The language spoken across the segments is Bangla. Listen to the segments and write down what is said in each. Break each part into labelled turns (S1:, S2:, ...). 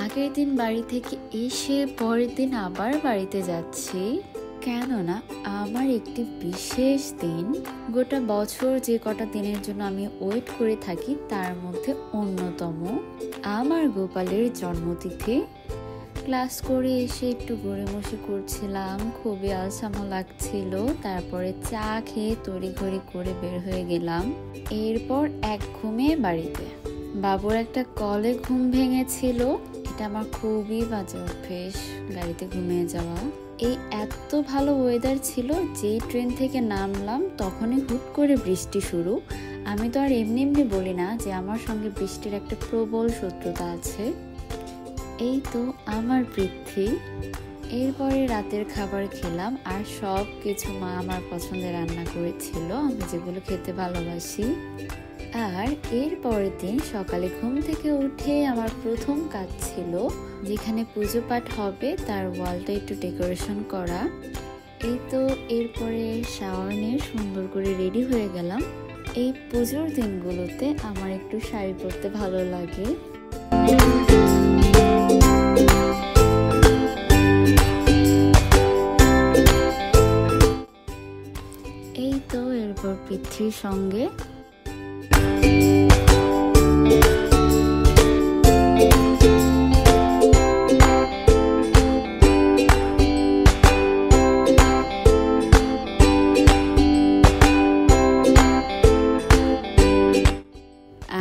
S1: আগের দিন বাড়ি থেকে এসে পরের দিন আবার বাড়িতে যাচ্ছি, কেননা আমার একটি বিশেষ দিন। গোটা বছর যে কটা দিনের জন্য আমি ওয়েট করে থাকি তার মধ্যে অন্যতম আমার গোপালের জন্মতিথি। ক্লাস করে এসে একটু গড়িমসি করছিলাম, খুবই আলসামো লাগছিল। তারপরে চা খেয়ে তড়িঘড়ি করে বের হয়ে গেলাম। এরপর এক ঘুমে বাড়িতে। বাবুর একটা কলে ঘুম ভেঙেছিল। এটা আমার খুবই বাজে অভ্যেস, গাড়িতে ঘুমিয়ে যাওয়া। এই এত ভালো ওয়েদার ছিল, যেই ট্রেন থেকে নামলাম তখনই হুট করে বৃষ্টি শুরু। আমি তো আর এমনি এমনি বলি না যে আমার সঙ্গে বৃষ্টির একটা প্রবল শত্রুতা আছে। এই তো আমার পৃথ্বী। এরপরে রাতের খাবার খেলাম, আর সব কিছু মা আমার পছন্দের রান্না করেছিল, আমি যেগুলো খেতে ভালোবাসি। আর এর পরের দিন সকালে ঘুম থেকে উঠে আমার প্রথম কাজ ছিল যেখানে পুজো পাঠ হবে তার ওয়ালটা একটু ডেকোরেশন করা। এই তো এরপরে শাওয়ার নিয়ে সুন্দর করে রেডি হয়ে গেলাম। এই পুজোর দিনগুলোতে আমার একটু শাড়ি পরতে ভালো লাগে। এই তো এরপর পৃথ্বীর সঙ্গে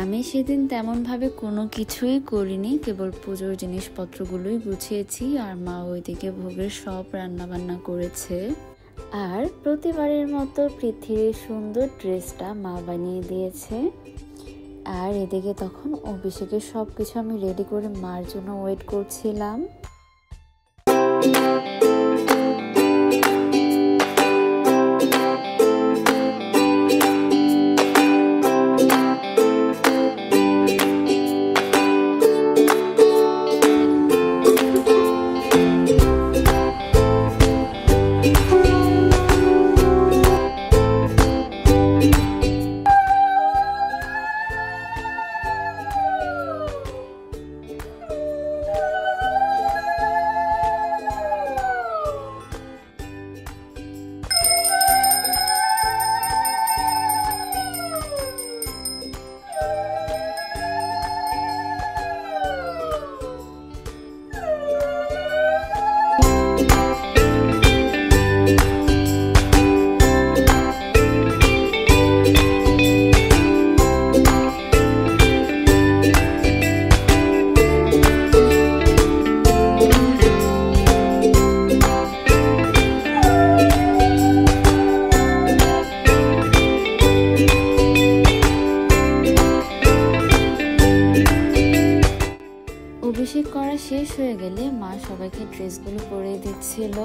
S1: আমি সেদিন তেমনভাবে কোনো কিছুই করিনি, কেবল পুজোর জিনিসপত্রগুলোই গুছিয়েছি। আর মা ওইদিকে ভোগের সব রান্না বান্না করেছে। আর প্রতিবারের মতো পৃথিবীর সুন্দর ড্রেসটা মা বানিয়ে দিয়েছে। আর এদিকে তখন অভিষেকের সব কিছু আমি রেডি করে মার জন্য ওয়েট করছিলাম। অভিষেক করা শেষ হয়ে গেলে মা সবাইকে ড্রেসগুলো পরিয়ে দিচ্ছিল।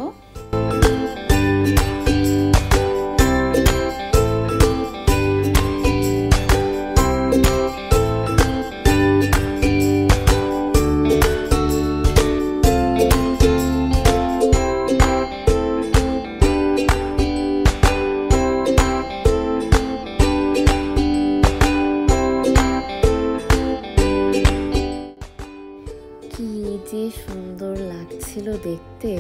S1: কি যে সুন্দর লাগছিল দেখতে।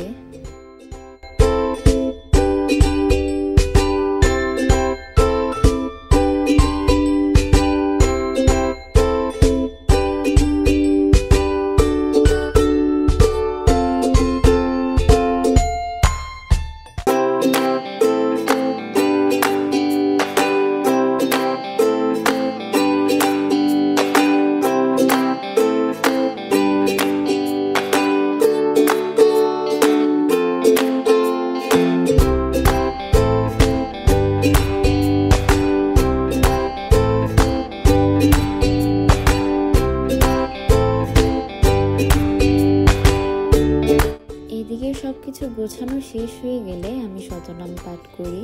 S1: সবকিছু গোছানো শেষ হয়ে গেলে আমি শতনাম পাঠ করি।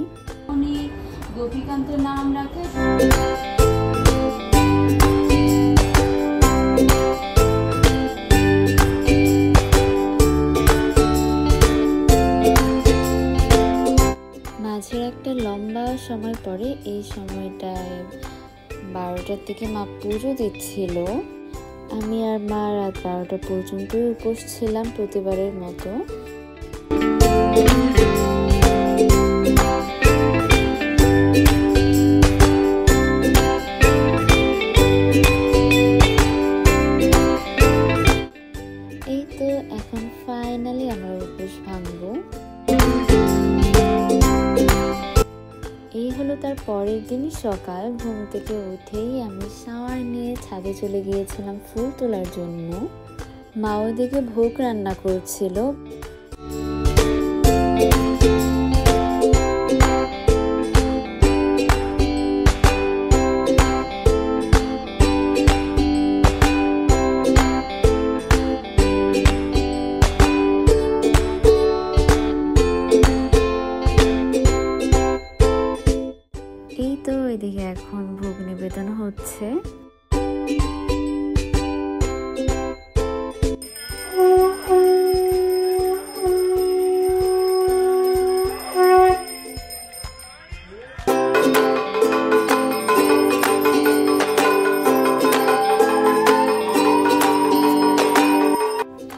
S2: উনি গোপীকান্তের নাম রাখে।
S1: মাঝের একটা লম্বা সময় পরে এই সময়টায় 12টার দিকে মা পুজো দিচ্ছিল। আমি আর মা রাত 12টা পর্যন্ত উপোস ছিলাম প্রতিবারের মতো। এই তো এখন ফাইনালি আমরা উপোস ভাঙবো। এই হলো তার পরের দিন সকাল। ঘুম থেকে উঠেই আমি শাওয়ার নিয়ে ছাদে চলে গিয়েছিলাম ফুল তোলার জন্য। মা ওদিকে ভোগ রান্না করছিল। এই তো এদিকে এখন ভোগ নিবেদন হচ্ছে।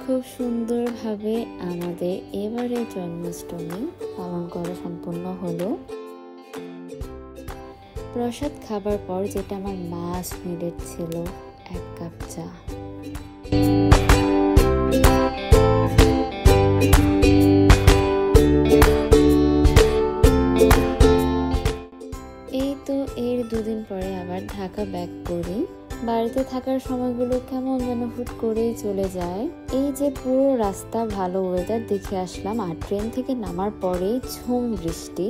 S1: খুব সুন্দরভাবে আমাদের এবারে জন্মাষ্টমী পালন করা সম্পূর্ণ হলো। প্রসাদ খাবার পর যেটা আমার মাস্ট নিডেড ছিল, 1 কাপ চা। এই তো এর 2 দিন পরে আবার ঢাকা ব্যাক করি। বাড়িতে থাকার সময়গুলো কেমন যেন হুট করেই চলে যায়। এই যে পুরো রাস্তা ভালো ওয়েদার দেখে আসলাম, আর ট্রেন থেকে নামার পরেই ঝুম বৃষ্টি।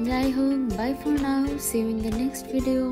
S1: যাই হোক, bye for now, see you in the next video.